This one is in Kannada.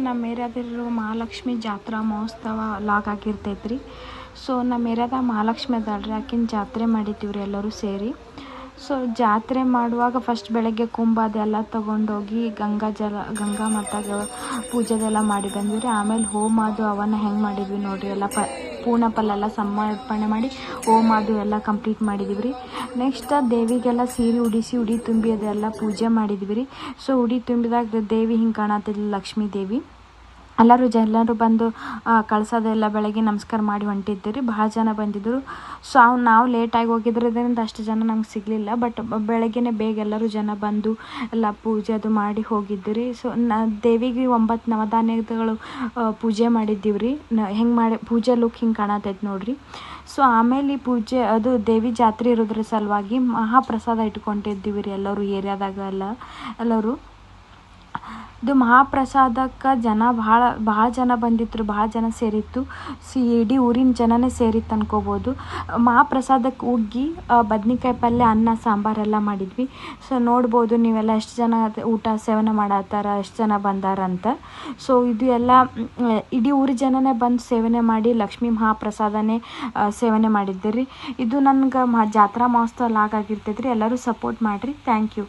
ನಮ್ಮ ಏರಿಯಾದಲ್ಲಿರುವ ಮಹಾಲಕ್ಷ್ಮಿ ಜಾತ್ರಾ ಮಹೋತ್ಸವ ಲಾಗ್ ಆಗಿರ್ತೈತ್ರಿ. ಸೊ ನಮ್ಮ ಏರಿಯಾದಾಗ ಮಹಾಲಕ್ಷ್ಮಿ ಅದಾಳ್ರಿ, ಆಕಿನ ಜಾತ್ರೆ ಮಾಡಿದ್ದೀವ್ರಿ ಎಲ್ಲರೂ ಸೇರಿ. ಸೊ ಜಾತ್ರೆ ಮಾಡುವಾಗ ಫಸ್ಟ್ ಬೆಳಗ್ಗೆ ಕುಂಭ ಅದೆಲ್ಲ ತೊಗೊಂಡೋಗಿ ಗಂಗಾ ಮಾತಾಗ ಪೂಜೆದೆಲ್ಲ ಮಾಡಿ ಬಂದ್ವಿ. ಆಮೇಲೆ ಹೋಮ ಅದು ಅವನ್ನ ಹೆಂಗೆ ಮಾಡಿದ್ವಿ ನೋಡಿರಿ, ಎಲ್ಲ ಪೂರ್ಣ ಫಲ ಸಮರ್ಪಣೆ ಮಾಡಿ ಹೋಮ ಅದು ಎಲ್ಲ ಕಂಪ್ಲೀಟ್ ಮಾಡಿದ್ವಿ ರೀ. ನೆಕ್ಸ್ಟ್ ದೇವಿಗೆಲ್ಲ ಸೀರೆ ಉಡಿಸಿ ಉಡಿ ತುಂಬಿ ಅದೆಲ್ಲ ಪೂಜೆ ಮಾಡಿದ್ವಿ ರೀ. ಸೊ ಉಡಿ ತುಂಬಿದಾಗ ದೇವಿ ಹಿಂಗೆ ಕಾಣತ್ತಿದ್ಲು, ಲಕ್ಷ್ಮೀ ದೇವಿ. ಎಲ್ಲರೂ ಬಂದು ಕಳ್ಸೋದೆಲ್ಲ ಬೆಳಗ್ಗೆ ನಮಸ್ಕಾರ ಮಾಡಿ ಹೊಂಟಿದ್ದೀರಿ. ಭಾಳ ಜನ ಬಂದಿದ್ದರು. ಸೊ ನಾವು ಲೇಟಾಗಿ ಹೋಗಿದ್ರಿಂದ ಅಷ್ಟು ಜನ ನಮ್ಗೆ ಸಿಗಲಿಲ್ಲ. ಬಟ್ ಬೆಳಗ್ಗೆನೇ ಬೇಗ ಎಲ್ಲರೂ ಜನ ಬಂದು ಎಲ್ಲ ಪೂಜೆ ಅದು ಮಾಡಿ ಹೋಗಿದ್ದೀರಿ. ಸೊ ದೇವಿಗೆ 9 ನವಧಾನ್ಯಗಳು ಪೂಜೆ ಮಾಡಿದ್ದೀವಿ ರೀ. ಹೆಂಗೆ ಮಾಡಿ ಪೂಜೆ ಲುಕ್ ಹಿಂಗೆ ಕಾಣತೈತೆ ನೋಡಿರಿ. ಸೊ ಆಮೇಲೆ ಈ ಪೂಜೆ ಅದು ದೇವಿ ಜಾತ್ರೆ ಇರೋದ್ರ ಸಲುವಾಗಿ ಮಹಾಪ್ರಸಾದ ಇಟ್ಕೊಂಡಿದ್ದೀವಿ ರೀ ಎಲ್ಲರೂ ಏರಿಯಾದಾಗ ಎಲ್ಲರೂ. ಇದು ಮಹಾಪ್ರಸಾದಕ್ಕೆ ಜನ ಭಾಳ ಜನ ಬಂದಿತ್ತು, ಭಾಳ ಜನ ಸೇರಿತ್ತು. ಇಡೀ ಊರಿನ ಜನನೇ ಸೇರಿತ್ತು ಅನ್ಕೋಬೋದು. ಮಹಾಪ್ರಸಾದಕ್ಕೆ ಹುಗ್ಗಿ, ಬದ್ನಿಕಾಯಿ ಪಲ್ಯ, ಅನ್ನ ಸಾಂಬಾರೆಲ್ಲ ಮಾಡಿದ್ವಿ. ಸೊ ನೋಡ್ಬೋದು ನೀವೆಲ್ಲ ಎಷ್ಟು ಜನ ಊಟ ಸೇವನೆ ಮಾಡತ್ತಾರ, ಎಷ್ಟು ಜನ ಬಂದಾರಂತ. ಸೊ ಇದು ಎಲ್ಲ ಇಡೀ ಊರಿ ಜನನೇ ಬಂದು ಸೇವನೆ ಮಾಡಿ ಲಕ್ಷ್ಮೀ ಮಹಾಪ್ರಸಾದನೇ ಸೇವನೆ ಮಾಡಿದ್ದೀರಿ. ಇದು ನನಗೆ ಜಾತ್ರಾ ಮಹೋತ್ಸವ ಲಾಗ್ ಆಗಿರ್ತೈತ್ರಿ. ಎಲ್ಲರೂ ಸಪೋರ್ಟ್ ಮಾಡಿರಿ. Thank you.